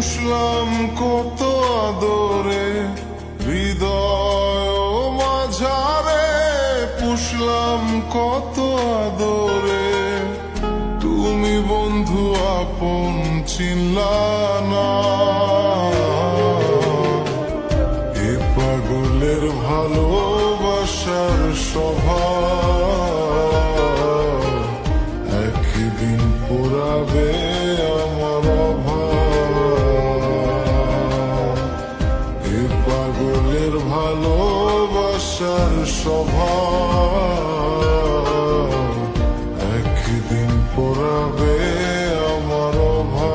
পুষলাম কত আদরে হৃদয় মাঝারে, পুষলাম কত আদরে। তুমি বন্ধু আপন চিনলা না, এ পাগলের ভালোবাসার স্বভাব একদিন পুরাবে আমার অভাব। এ পাগলের ভালোবাসার স্বভাব একদিন পুরাবে আমার অভাব।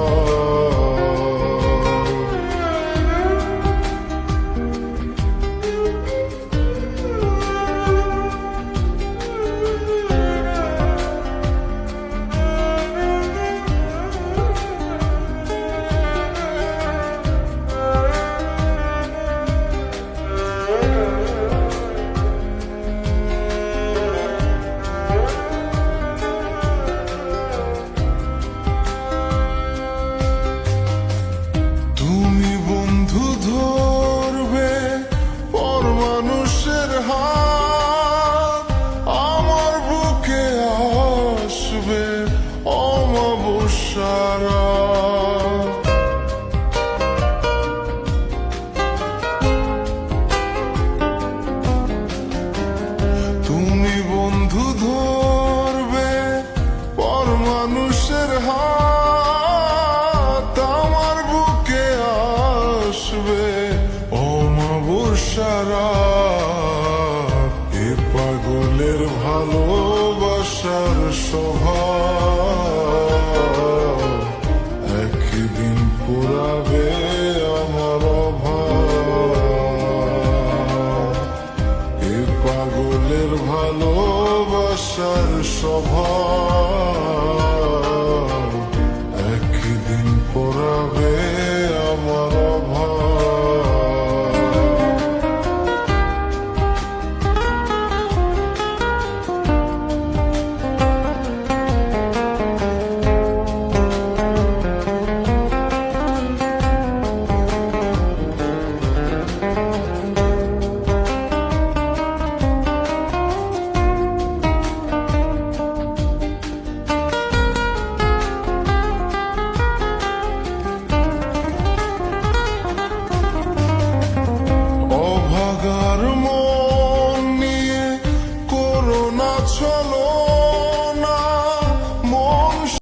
তুমি বন্ধু ধরবে পর মানুষের হাত, আমার বুকে আসবে অমাবস্যারা। তুমি বন্ধু ধরবে পর মানুষের হাত,